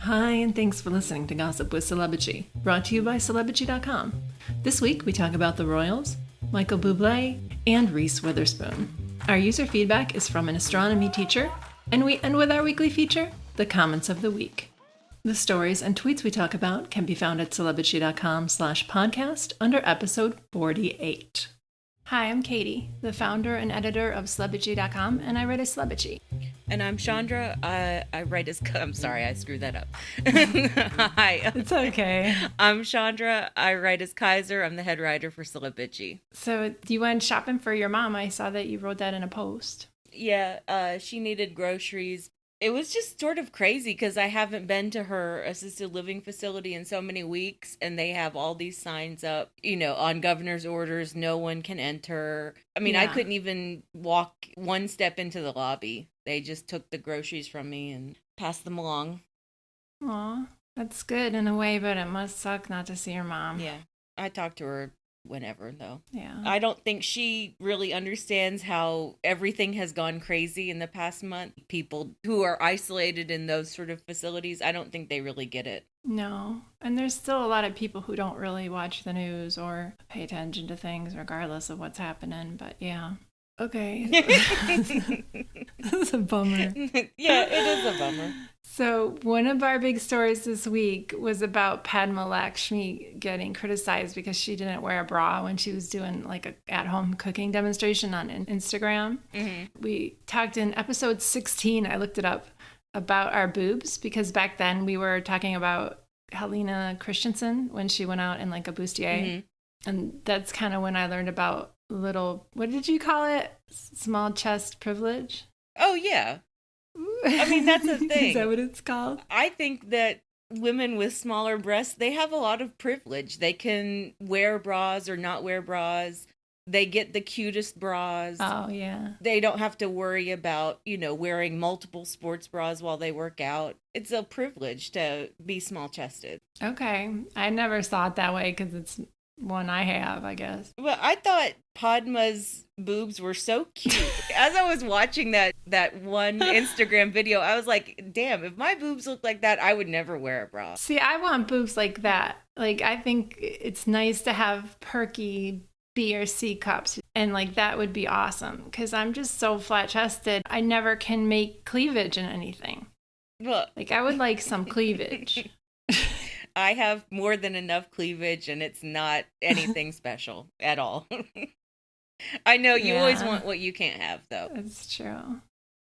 Hi, and thanks for listening to Gossip with Celebrity, brought to you by Celebrity.com. This week, we talk about the royals, Michael Bublé, and Reese Witherspoon. Our user feedback is from an astronomy teacher, and we end with our weekly feature, the comments of the week. The stories and tweets we talk about can be found at Celebrity.com/podcast under episode 48. Hi, I'm Katie, the founder and editor of Celebrity.com, and I write as Celebrity. And I'm Chandra. I write as... I'm sorry, I screwed that up. Hi. It's okay. I'm Chandra. I write as Kaiser. I'm the head writer for Celebrity. So you went shopping for your mom. I saw that you wrote that in a post. Yeah, she needed groceries. It was just sort of crazy because I haven't been to her assisted living facility in so many weeks, and they have all these signs up, on governor's orders, no one can enter. I mean, I couldn't even walk one step into the lobby. They just took the groceries from me and passed them along. Aw, that's good in a way, but it must suck not to see your mom. Yeah, I talk to her whenever, though. Yeah. I don't think she really understands how everything has gone crazy in the past month. People who are isolated in those sort of facilities, I don't think they really get it. No. And there's still a lot of people who don't really watch the news or pay attention to things regardless of what's happening. But yeah. Okay. That's a bummer. Yeah, it is a bummer. So one of our big stories this week was about Padma Lakshmi getting criticized because she didn't wear a bra when she was doing like a at-home cooking demonstration on Instagram. Mm-hmm. We talked in episode 16, I looked it up, about our boobs because back then we were talking about Helena Christensen when she went out in like a bustier. Mm-hmm. And that's kind of when I learned about little, what did you call it? Small chest privilege? Oh, yeah. I mean, that's a thing. Is that what it's called? I think that women with smaller breasts, they have a lot of privilege. They can wear bras or not wear bras. They get the cutest bras. Oh, yeah. They don't have to worry about, wearing multiple sports bras while they work out. It's a privilege to be small-chested. Okay. I never saw it that way because it's one I have, I guess. Well, I thought Padma's boobs were so cute. As I was watching that one Instagram video, I was like, damn, if my boobs looked like that, I would never wear a bra. See, I want boobs like that. Like, I think it's nice to have perky B or C cups. And like, that would be awesome. Because I'm just so flat-chested. I never can make cleavage in anything. Well, like, I would like some cleavage. I have more than enough cleavage, and it's not anything special at all. I know you always want what you can't have, though. That's true.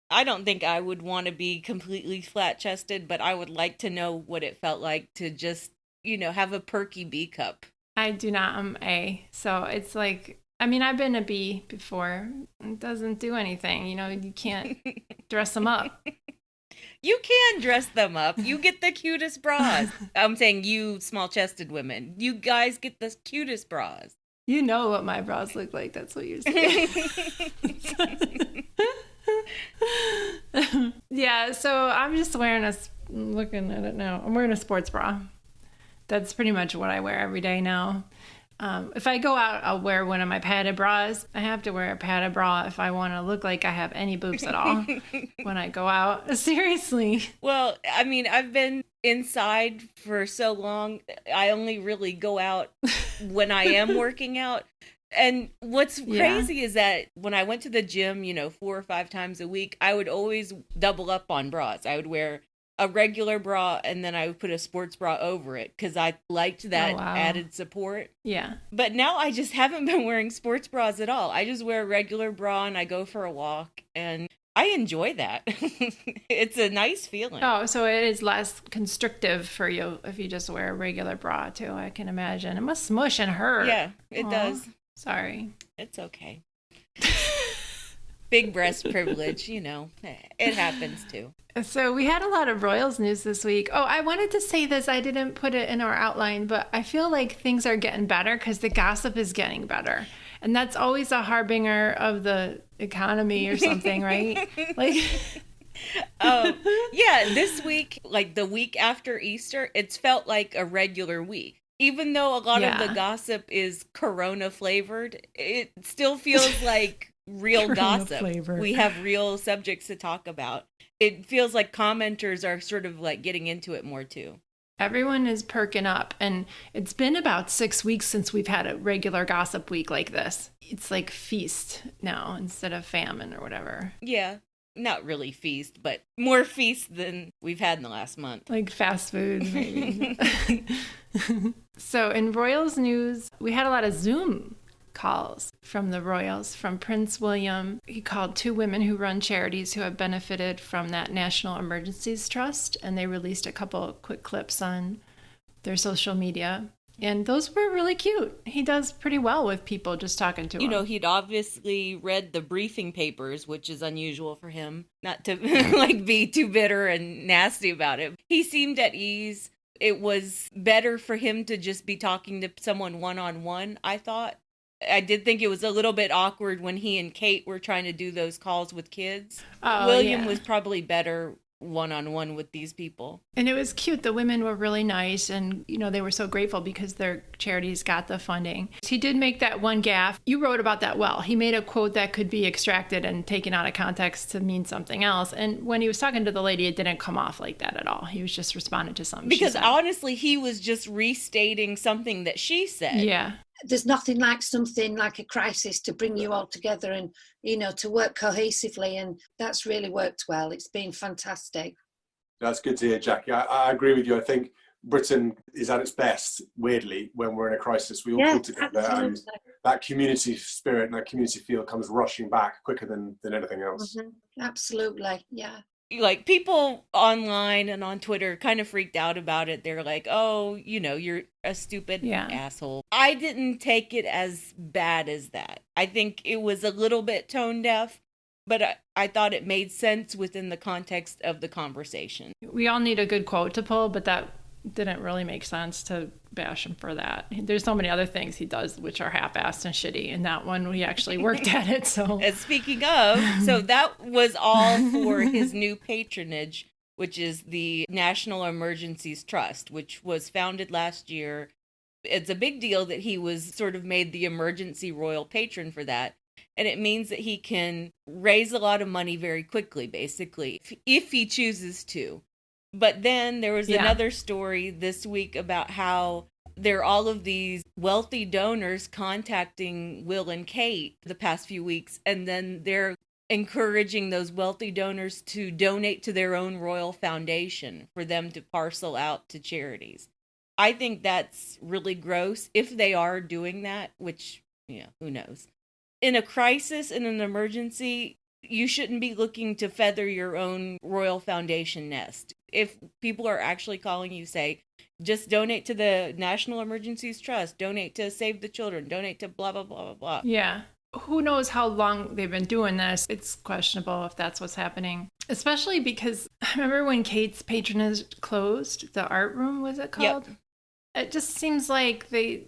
I don't think I would want to be completely flat-chested, but I would like to know what it felt like to just, have a perky B cup. I do not. I'm A. So it's like, I mean, I've been a B before. It doesn't do anything. You can't dress them up. You can dress them up. You get the cutest bras. I'm saying you small-chested women. You guys get the cutest bras. You know what my bras look like. That's what you're saying. Yeah, so I'm just looking at it now. I'm wearing a sports bra. That's pretty much what I wear every day now. If I go out, I'll wear one of my padded bras. I have to wear a padded bra if I want to look like I have any boobs at all when I go out. Seriously. Well, I mean, I've been inside for so long. I only really go out when I am working out. And what's crazy is that when I went to the gym, 4 or 5 times a week, I would always double up on bras. I would wear a regular bra, and then I would put a sports bra over it because I liked that added support. Yeah. But now I just haven't been wearing sports bras at all. I just wear a regular bra and I go for a walk, and I enjoy that. It's a nice feeling. Oh, so it is less constrictive for you if you just wear a regular bra, too, I can imagine. It must smush and hurt. Yeah, it does. Sorry. It's okay. Big breast privilege, it happens too. So we had a lot of Royals news this week. Oh, I wanted to say this. I didn't put it in our outline, but I feel like things are getting better because the gossip is getting better. And that's always a harbinger of the economy or something, right? Yeah, this week, like the week after Easter, it's felt like a regular week. Even though a lot of the gossip is Corona flavored, it still feels like real gossip. Flavor. We have real subjects to talk about. it feels like commenters are sort of like getting into it more too. Everyone is perking up, and it's been about 6 weeks since we've had a regular gossip week like this. It's like feast now instead of famine or whatever. Yeah, not really feast, but more feast than we've had in the last month. Like fast food, maybe. So in Royals news, we had a lot of Zoom calls from the royals, from Prince William. He called 2 women who run charities who have benefited from that National Emergencies Trust, and they released a couple quick clips on their social media. And those were really cute. He does pretty well with people just talking to him. You know, he'd obviously read the briefing papers, which is unusual for him, not to like be too bitter and nasty about it. He seemed at ease. It was better for him to just be talking to someone one-on-one, I thought. I did think it was a little bit awkward when he and Kate were trying to do those calls with kids. William was probably better one-on-one with these people. And it was cute. The women were really nice, and they were so grateful because their charities got the funding. He did make that one gaffe. You wrote about that well. He made a quote that could be extracted and taken out of context to mean something else. And when he was talking to the lady, it didn't come off like that at all. He was just responding to something because honestly, he was just restating something that she said. Yeah. There's nothing like something like a crisis to bring you all together and, to work cohesively. And that's really worked well. It's been fantastic. That's good to hear, Jackie. I agree with you. I think Britain is at its best, weirdly, when we're in a crisis. We all pull together, and that community spirit and that community feel comes rushing back quicker than anything else. Mm-hmm. Absolutely, yeah. Like, people online and on Twitter kind of freaked out about it. They're like, oh, you're a stupid asshole. I didn't take it as bad as that. I think it was a little bit tone deaf, but I thought it made sense within the context of the conversation. We all need a good quote to pull, but that didn't really make sense to bash him for that. There's so many other things he does which are half-assed and shitty, and that one we actually worked at it. So, and speaking of, so that was all for his new patronage, which is the National Emergencies Trust, which was founded last year. It's a big deal that he was sort of made the emergency royal patron for that. And it means that he can raise a lot of money very quickly, basically, if he chooses to. But then there was another story this week about how there are all of these wealthy donors contacting Will and Kate the past few weeks, and then they're encouraging those wealthy donors to donate to their own royal foundation for them to parcel out to charities. I think that's really gross if they are doing that, which, who knows. In a crisis, in an emergency, you shouldn't be looking to feather your own royal foundation nest. If people are actually calling you, say, just donate to the National Emergencies Trust, donate to Save the Children, donate to blah, blah, blah, blah, blah. Yeah. Who knows how long they've been doing this? It's questionable if that's what's happening. Especially because I remember when Kate's patronage closed, the art room, was it called? Yep. It just seems like they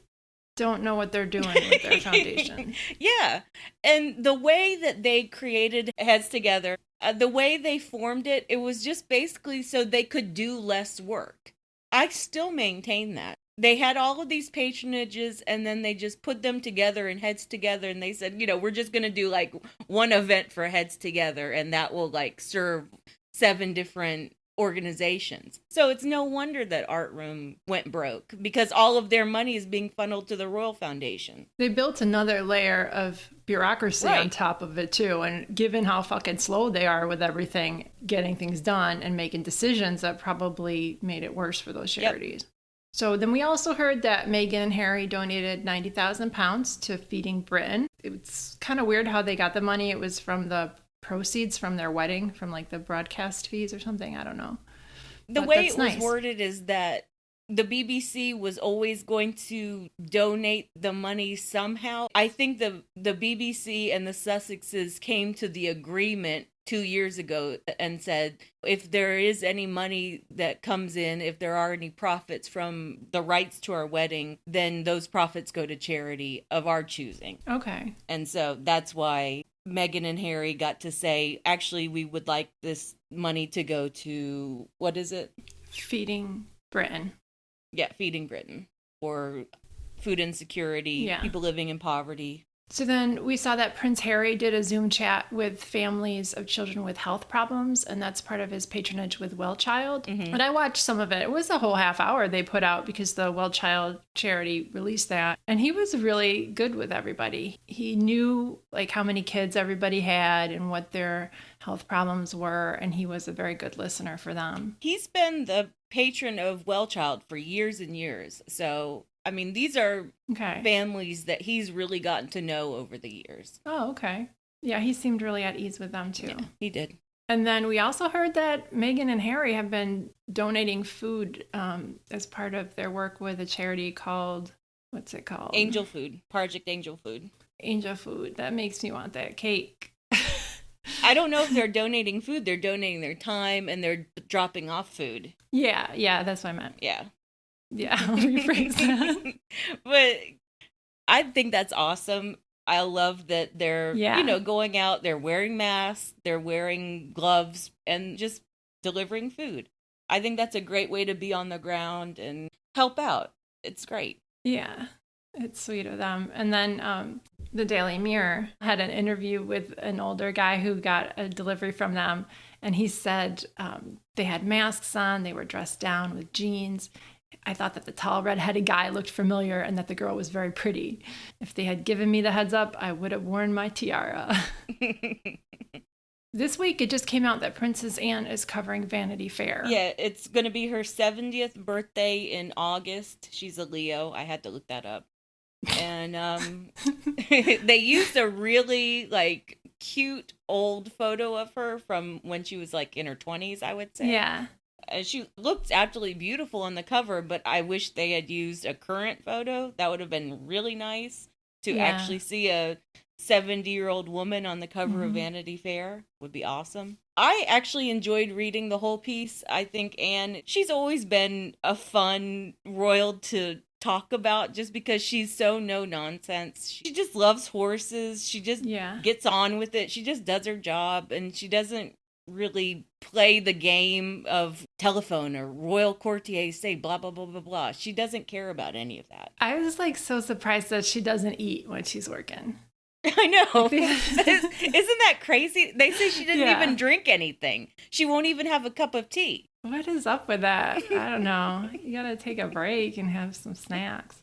don't know what they're doing with their foundation. Yeah. And the way that they created Heads Together, the way they formed it, it was just basically so they could do less work. I still maintain that. They had all of these patronages, and then they just put them together in Heads Together, and they said, we're just going to do like one event for Heads Together, and that will like serve 7 different organizations. So it's no wonder that Art Room went broke, because all of their money is being funneled to the Royal Foundation. They built another layer of bureaucracy on top of it too, and given how fucking slow they are with everything, getting things done and making decisions, that probably made it worse for those charities. Yep. So then we also heard that Meghan and Harry donated £90,000 to Feeding Britain. It's kind of weird how they got the money. It was from the proceeds from their wedding, from like the broadcast fees or something. I don't know. The way it was worded is that the BBC was always going to donate the money somehow. I think the BBC and the Sussexes came to the agreement 2 years ago and said, if there is any money that comes in, if there are any profits from the rights to our wedding, then those profits go to charity of our choosing. Okay. And so that's why Meghan and Harry got to say, actually, we would like this money to go to, what is it? Feeding Britain. Yeah, Feeding Britain. Or food insecurity, people living in poverty. So then we saw that Prince Harry did a Zoom chat with families of children with health problems, and that's part of his patronage with Well Child. Mm-hmm. And I watched some of it. It was a whole half hour they put out because the Well Child charity released that. And he was really good with everybody. He knew like how many kids everybody had and what their health problems were, and he was a very good listener for them. He's been the patron of Well Child for years and years. So I mean, these are families that he's really gotten to know over the years. Oh, okay. Yeah, he seemed really at ease with them, too. Yeah, he did. And then we also heard that Meghan and Harry have been donating food as part of their work with a charity called, what's it called? Angel Food. Project Angel Food. Angel Food. That makes me want that cake. I don't know if they're donating food. They're donating their time and they're dropping off food. Yeah, that's what I meant. Yeah. Yeah, I'll rephrase that. But I think that's awesome. I love that they're, going out, they're wearing masks, they're wearing gloves, and just delivering food. I think that's a great way to be on the ground and help out. It's great. Yeah, it's sweet of them. And then the Daily Mirror had an interview with an older guy who got a delivery from them, and he said they had masks on, they were dressed down with jeans. I thought that the tall, red-headed guy looked familiar and that the girl was very pretty. If they had given me the heads up, I would have worn my tiara. This week, it just came out that Princess Anne is covering Vanity Fair. Yeah, it's going to be her 70th birthday in August. She's a Leo. I had to look that up. And they used a really, cute old photo of her from when she was, in her 20s, I would say. Yeah. She looked absolutely beautiful on the cover, but I wish they had used a current photo. That would have been really nice to actually see a 70-year-old woman on the cover of Vanity Fair. Would be awesome. I actually enjoyed reading the whole piece. I think Anne, she's always been a fun royal to talk about just because she's so no nonsense. She just loves horses. She just gets on with it. She just does her job, and she doesn't really play the game of telephone or royal courtiers say blah blah blah blah blah. She doesn't care about any of that. I was so surprised that she doesn't eat when she's working. I know. Isn't that crazy? They say she didn't even drink anything. She won't even have a cup of tea. What is up with that? I don't know. You gotta take a break and have some snacks.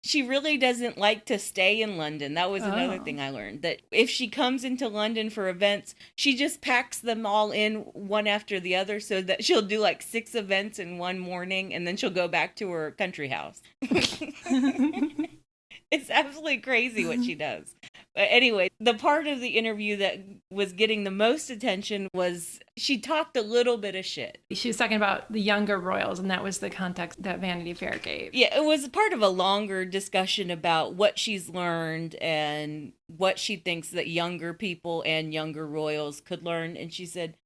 She really doesn't like to stay in London. That was another thing I learned. That if she comes into London for events, she just packs them all in one after the other so that she'll do 6 events in one morning and then she'll go back to her country house. It's absolutely crazy what she does. But anyway, the part of the interview that was getting the most attention was she talked a little bit of shit. She was talking about the younger royals, and that was the context that Vanity Fair gave. Yeah, it was part of a longer discussion about what she's learned and what she thinks that younger people and younger royals could learn. And she said,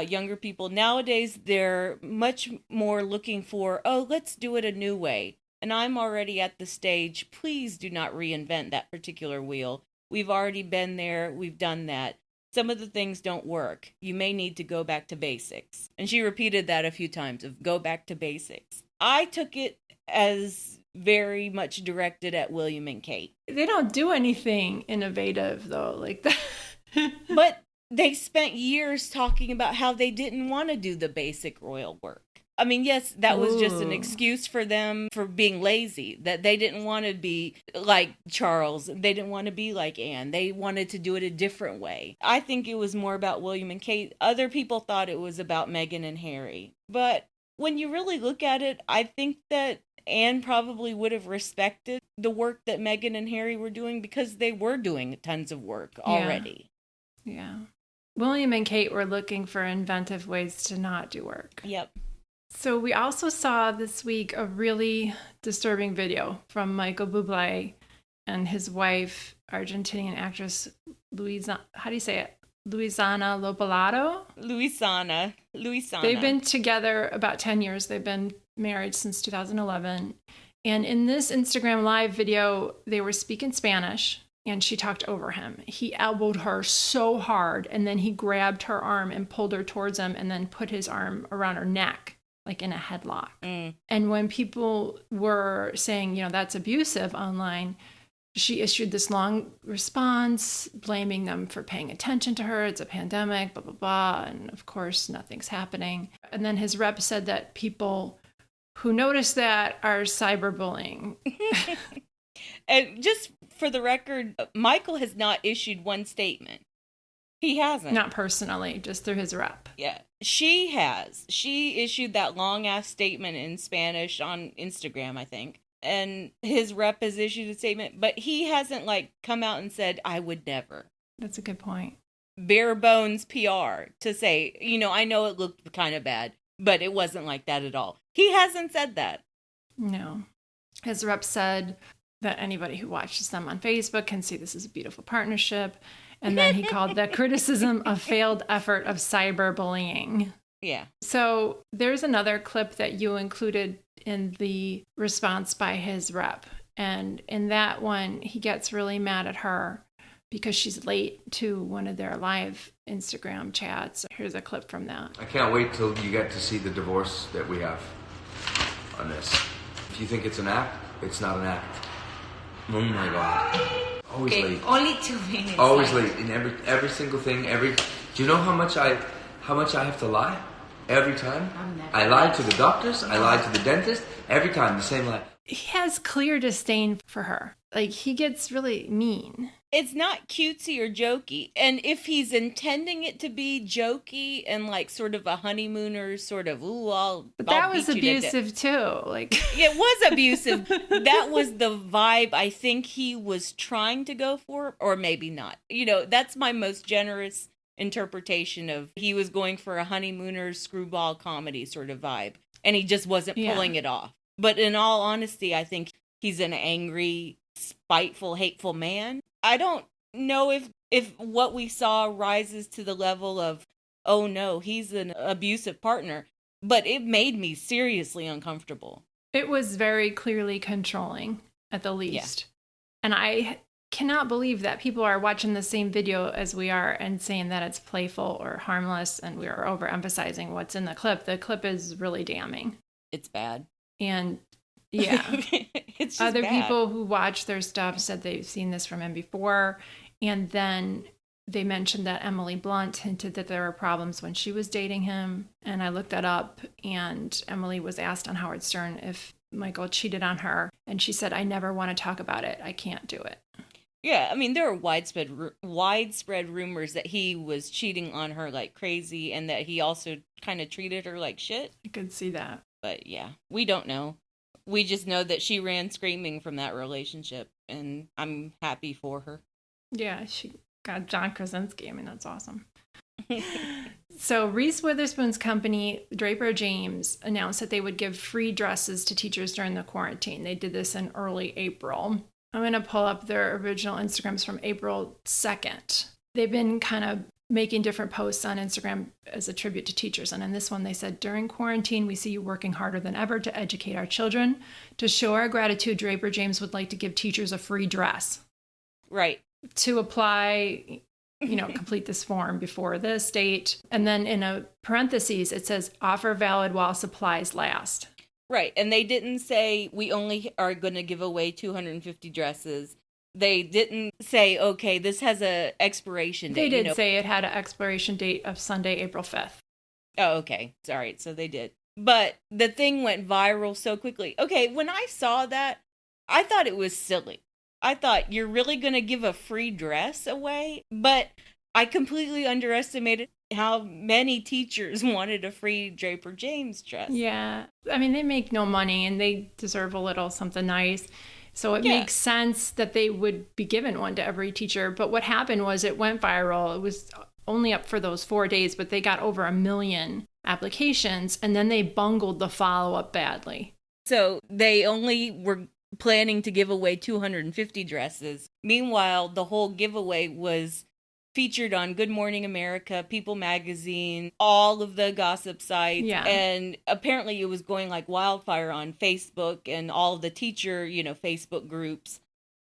younger people nowadays, they're much more looking for, let's do it a new way. And I'm already at the stage, please do not reinvent that particular wheel. We've already been there. We've done that. Some of the things don't work. You may need to go back to basics. And she repeated that a few times, of go back to basics. I took it as very much directed at William and Kate. They don't do anything innovative, though, like that. But they spent years talking about how they didn't want to do the basic royal work. I mean, yes, that was just an excuse for them for being lazy, that they didn't want to be like Charles. They didn't want to be like Anne. They wanted to do it a different way. I think it was more about William and Kate. Other people thought it was about Meghan and Harry. But when you really look at it, I think that Anne probably would have respected the work that Meghan and Harry were doing because they were doing tons of work already. Yeah. William and Kate were looking for inventive ways to not do work. Yep. So we also saw this week a really disturbing video from Michael Bublé and his wife, Argentinian actress Luisana Lopilato. Luisana. They've been together about 10 years. They've been married since 2011. And in this Instagram Live video, they were speaking Spanish, and she talked over him. He elbowed her so hard, and then he grabbed her arm and pulled her towards him and then put his arm around her neck, like in a headlock. And when people were saying, that's abusive online, she issued this long response blaming them for paying attention to her. It's a pandemic, blah, blah, blah. And of course, nothing's happening. And then his rep said that people who notice that are cyberbullying. And just for the record, Michael has not issued one statement. He hasn't. Not personally, just through his rep. Yeah, she has. She issued that long-ass statement in Spanish on Instagram, I think. And his rep has issued a statement, but he hasn't, like, come out and said, I would never. That's a good point. Bare bones PR to say, you know, I know it looked kind of bad, but it wasn't like that at all. He hasn't said that. No. His rep said that anybody who watches them on Facebook can see this is a beautiful partnership. And then he called that criticism a failed effort of cyberbullying. Yeah. So there's another clip that you included in the response by his rep. And in that one, he gets really mad at her because she's late to one of their live Instagram chats. Here's a clip from that. I can't wait till you get to see the divorce that we have on this. If you think it's an act, it's not an act. Oh my God. Always late. Only 2 minutes. Always late in every single thing. Do you know how much I have to lie? Every time. I lied to the doctors. I lied to the dentist. Every time, the same lie. He has clear disdain for her. Like, he gets really mean. It's not cutesy or jokey. And if he's intending it to be jokey and like sort of a honeymooner sort of, But that was abusive too. Like, it was abusive. That was the vibe I think he was trying to go for, or maybe not. You know, that's my most generous interpretation of he was going for a honeymooner screwball comedy sort of vibe. And he just wasn't pulling it off. But in all honesty, I think he's an angry, spiteful, hateful man. I don't know if what we saw rises to the level of, oh no, he's an abusive partner, but it made me seriously uncomfortable. It was very clearly controlling, at the least. Yeah. And I cannot believe that people are watching the same video as we are and saying that it's playful or harmless, and we are overemphasizing what's in the clip. The clip is really damning. It's bad. And yeah, it's just other bad. people who watch their stuff said they've seen this from him before. And then they mentioned that Emily Blunt hinted that there were problems when she was dating him. And I looked that up, and Emily was asked on Howard Stern if Michael cheated on her. And she said, I never want to talk about it. I can't do it. Yeah, I mean, there are widespread rumors that he was cheating on her like crazy and that he also kind of treated her like shit. I could see that. But yeah, we don't know. We just know that she ran screaming from that relationship, and I'm happy for her. Yeah, she got John Krasinski. I mean, that's awesome. So Reese Witherspoon's company, Draper James, announced that they would give free dresses to teachers during the quarantine. They did this in early April. I'm going to pull up their original Instagrams from April 2nd. They've been kind of making different posts on Instagram as a tribute to teachers. And in this one, they said, during quarantine, we see you working harder than ever to educate our children. To show our gratitude, Draper James would like to give teachers a free dress. Right. To apply, complete this form before this date. And then in a parentheses, it says, offer valid while supplies last. Right. And they didn't say we only are going to give away 250 dresses. They didn't say, okay, this has an expiration date. They did say it had an expiration date of Sunday, April 5th. Oh, okay. Sorry. So they did. But the thing went viral so quickly. Okay, when I saw that, I thought it was silly. I thought, you're really going to give a free dress away? But I completely underestimated how many teachers wanted a free Draper James dress. Yeah. I mean, they make no money and they deserve a little something nice. So it makes sense that they would be given one to every teacher. But what happened was it went viral. It was only up for those 4 days, but they got over 1 million applications, and then they bungled the follow-up badly. So they only were planning to give away 250 dresses. Meanwhile, the whole giveaway was featured on Good Morning America, People Magazine, all of the gossip sites. Yeah. And apparently it was going like wildfire on Facebook and all of the teacher, Facebook groups.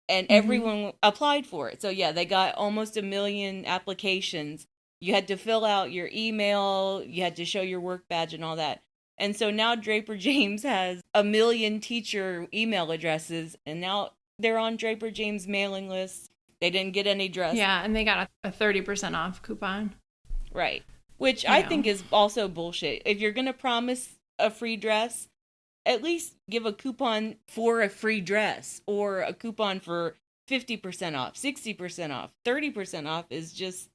And everyone applied for it. So yeah, they got almost 1 million applications. You had to fill out your email, you had to show your work badge and all that. And so now Draper James has 1 million teacher email addresses, and now They're on Draper James mailing list. They didn't get any dress. Yeah, and they got a 30% off coupon. Right. Which I think is also bullshit. If you're going to promise a free dress, at least give a coupon for a free dress or a coupon for 50% off, 60% off, 30% off is just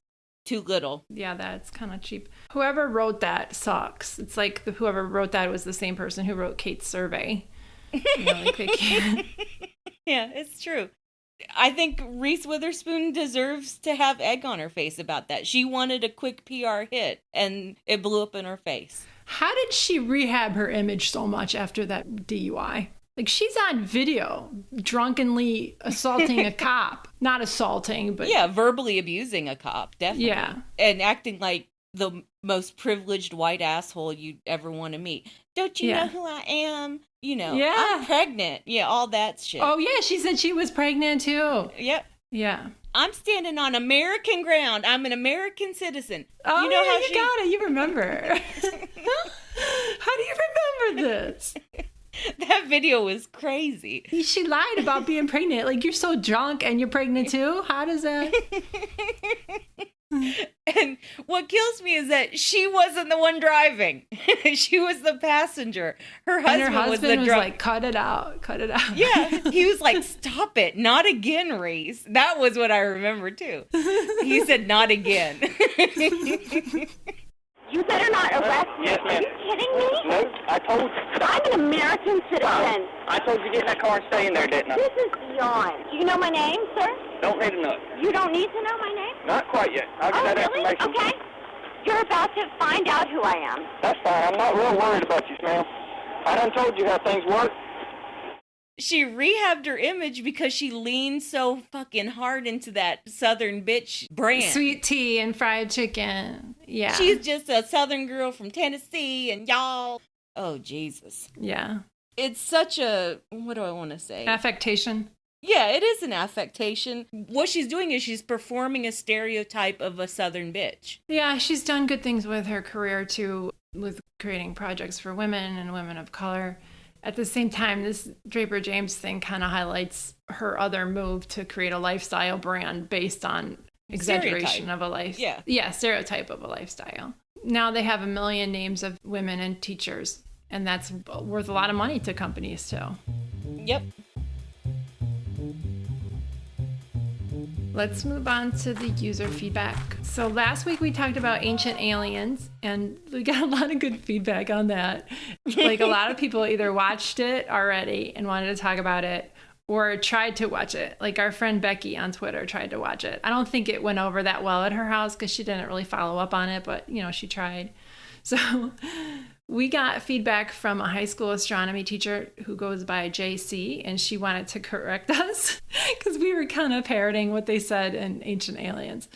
too little. Yeah, that's kind of cheap. Whoever wrote that sucks. It's like whoever wrote that was the same person who wrote Kate's survey. You know, like they can't. Yeah, it's true. I think Reese Witherspoon deserves to have egg on her face about that. She wanted a quick PR hit, and it blew up in her face. How did she rehab her image so much after that DUI? Like, she's on video drunkenly assaulting a cop. Not assaulting, but... Yeah, verbally abusing a cop, definitely. Yeah. And acting like the most privileged white asshole you'd ever want to meet. Don't you know who I am? You know, I'm pregnant. Yeah, all that shit. Oh, yeah, she said she was pregnant, too. Yep. Yeah. I'm standing on American ground. I'm an American citizen. Oh, you know how you got it. You remember. How do you remember this? That video was crazy. She lied about being pregnant. Like, you're so drunk and you're pregnant, too? How does that... And what kills me is that she wasn't the one driving. She was the passenger. Her husband was like, cut it out. Yeah, he was like, stop it. Not again, Reese. That was what I remember, too. He said, not again. You better not arrest me. Yes, ma'am. Are you kidding me? No, I told you. I'm an American citizen. I told you to get in that car and stay in there, didn't I? This is beyond. Do you know my name, sir? Don't need to know. You don't need to know my name? Not quite yet. I'll get that really? information. Okay. You're about to find out who I am. That's fine. I'm not real worried about you, ma'am. I done told you how things work. She rehabbed her image because she leaned so fucking hard into that Southern bitch brand. Sweet tea and fried chicken. Yeah. She's just a Southern girl from Tennessee and y'all. Oh, Jesus. Yeah. It's such a, what do I want to say? Affectation. Yeah, it is an affectation. What she's doing is she's performing a stereotype of a Southern bitch. Yeah, she's done good things with her career, too, with creating projects for women and women of color. At the same time, this Draper James thing kind of highlights her other move to create a lifestyle brand based on exaggeration of a life. Yeah, stereotype of a lifestyle. Now they have 1 million names of women and teachers, and that's worth a lot of money to companies, too. Yep. Let's move on to the user feedback. So last week we talked about Ancient Aliens, and we got a lot of good feedback on that. Like, a lot of people either watched it already and wanted to talk about it, or tried to watch it. Like, our friend Becky on Twitter tried to watch it. I don't think it went over that well at her house because she didn't really follow up on it, but, you know, she tried. So we got feedback from a high school astronomy teacher who goes by JC, and she wanted to correct us because we were kind of parroting what they said in Ancient Aliens.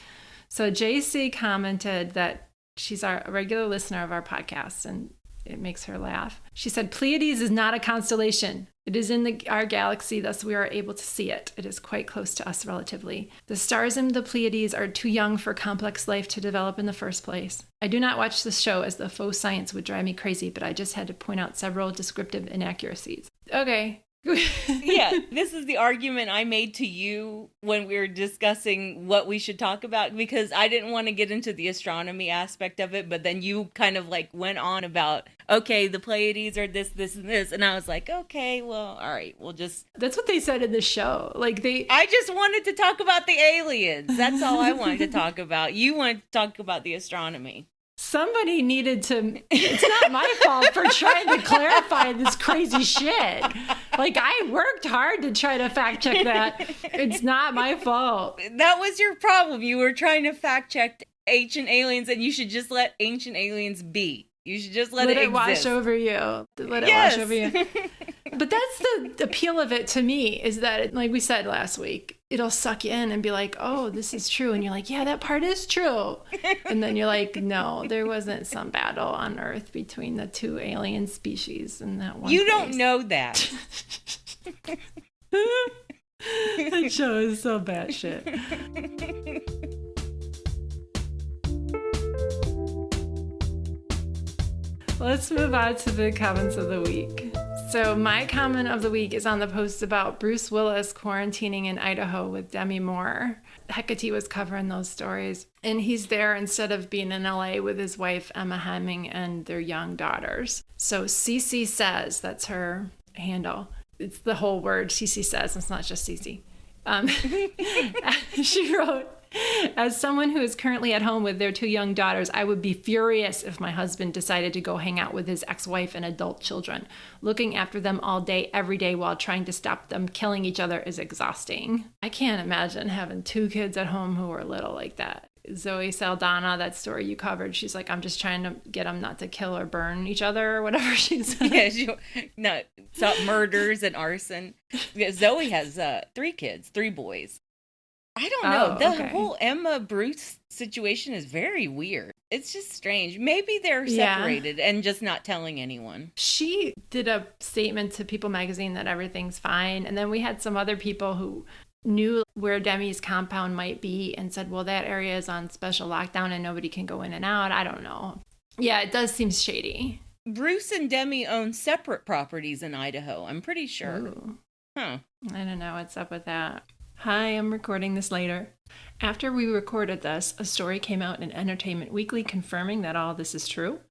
So JC commented that she's a regular listener of our podcast, and it makes her laugh. She said, Pleiades is not a constellation. It is in our galaxy, thus we are able to see it. It is quite close to us relatively. The stars in the Pleiades are too young for complex life to develop in the first place. I do not watch this show as the faux science would drive me crazy, but I just had to point out several descriptive inaccuracies. Okay. Yeah, this is the argument I made to you when we were discussing what we should talk about, because I didn't want to get into the astronomy aspect of it, but then you kind of like went on about, okay, the Pleiades are this, this, and this, and I was like, okay, well, all right, we'll just... That's what they said in the show. Like, I just wanted to talk about the aliens. That's all I wanted to talk about. You wanted to talk about the astronomy. Somebody needed to... It's not my fault for trying to clarify this crazy shit. Like, I worked hard to try to fact check that. It's not my fault. That was your problem. You were trying to fact check Ancient Aliens, and you should just let Ancient Aliens be. You should just let it exist. Wash over you. Let it wash over you. But that's the appeal of it to me, is that, like we said last week, it'll suck you in and be like, oh, this is true. And you're like, yeah, that part is true. And then you're like, no, there wasn't some battle on Earth between the two alien species in that one You place. don't know that. That show is so batshit. Let's move on to the comments of the week. So my comment of the week is on the post about Bruce Willis quarantining in Idaho with Demi Moore. Hecate was covering those stories. And he's there instead of being in LA with his wife, Emma Hemming, and their young daughters. So CCSays, that's her handle. It's the whole word, CCSays. It's not just CC. She wrote, as someone who is currently at home with their 2 young daughters, I would be furious if my husband decided to go hang out with his ex-wife and adult children. Looking after them all day, every day, while trying to stop them killing each other is exhausting. I can't imagine having 2 kids at home who are little like that. Zoe Saldana, that story you covered, she's like, I'm just trying to get them not to kill or burn each other or whatever she said. Yeah, murders and arson. Yeah, Zoe has 3 kids, 3 boys. I don't know. The whole Emma Bruce situation is very weird. It's just strange. Maybe they're separated and just not telling anyone. She did a statement to People magazine that everything's fine. And then we had some other people who knew where Demi's compound might be and said, well, that area is on special lockdown and nobody can go in and out. I don't know. Yeah, it does seem shady. Bruce and Demi own separate properties in Idaho, I'm pretty sure. Ooh. Huh. I don't know what's up with that. Hi, I'm recording this later. After we recorded this, a story came out in Entertainment Weekly confirming that all this is true.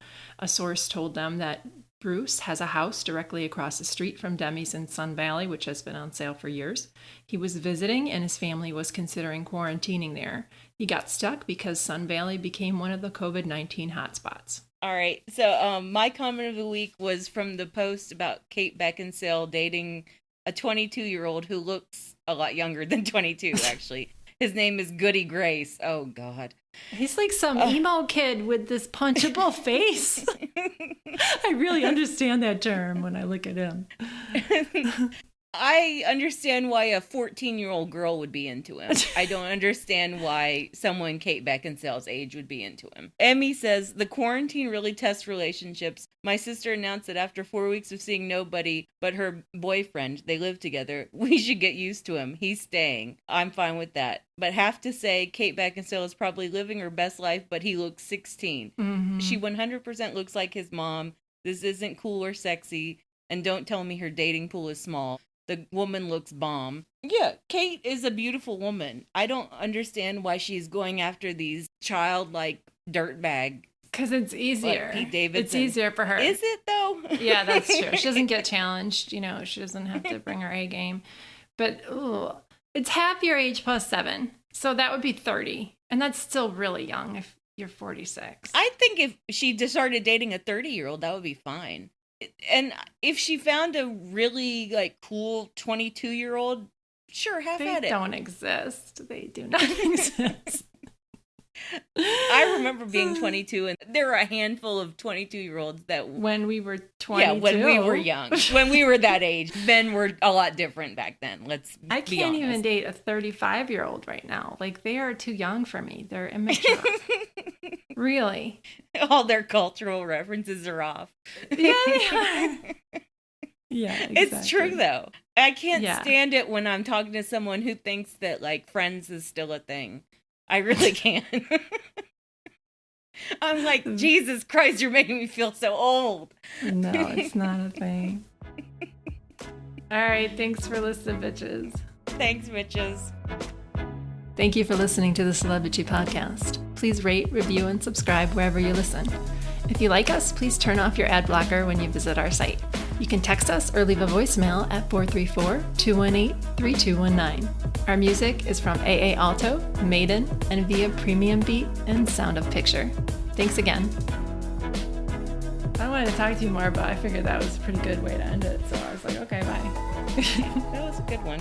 A source told them that Bruce has a house directly across the street from Demi's in Sun Valley, which has been on sale for years. He was visiting and his family was considering quarantining there. He got stuck because Sun Valley became one of the COVID-19 hotspots. All right. So my comment of the week was from the post about Kate Beckinsale dating a 22-year-old who looks a lot younger than 22, actually. His name is Goody Grace. Oh, God. He's like some emo kid with this punchable face. I really understand that term when I look at him. I understand why a 14-year-old girl would be into him. I don't understand why someone Kate Beckinsale's age would be into him. Emmy says, the quarantine really tests relationships. My sister announced that after 4 weeks of seeing nobody but her boyfriend, they live together, we should get used to him. He's staying. I'm fine with that. But have to say, Kate Beckinsale is probably living her best life, but he looks 16. Mm-hmm. She 100% looks like his mom. This isn't cool or sexy. And don't tell me her dating pool is small. The woman looks bomb. Yeah, Kate is a beautiful woman. I don't understand why she's going after these childlike dirtbag. Because it's easier. Like Pete Davidson. It's easier for her. Is it, though? Yeah, that's true. She doesn't get challenged. You know, she doesn't have to bring her A game. But it's half your age plus 7. So that would be 30. And that's still really young if you're 46. I think if she just started dating a 30-year-old, that would be fine. And if she found a really cool 22-year-old, sure, have at it. They don't exist. They do not exist. I remember being 22, and there were a handful of 22-year-olds that... When we were 22. Yeah, when we were young. When we were that age. Men were a lot different back then, let's be honest. I can't even date a 35-year-old right now. They are too young for me. They're immature. Really. All their cultural references are off. Yeah, they are. Yeah, exactly. It's true, though. I can't stand it when I'm talking to someone who thinks that, Friends is still a thing. I really can't. I'm like, Jesus Christ, you're making me feel so old. No, it's not a thing. All right, thanks for listening, bitches. Thanks, bitches. Thank you for listening to the Celebrity Podcast. Please rate, review, and subscribe wherever you listen. If you like us, please turn off your ad blocker when you visit our site. You can text us or leave a voicemail at 434-218-3219. Our music is from AA Alto, Maiden, and via Premium Beat and Sound of Picture. Thanks again. I wanted to talk to you more, but I figured that was a pretty good way to end it, so I was like, okay, bye. That was a good one.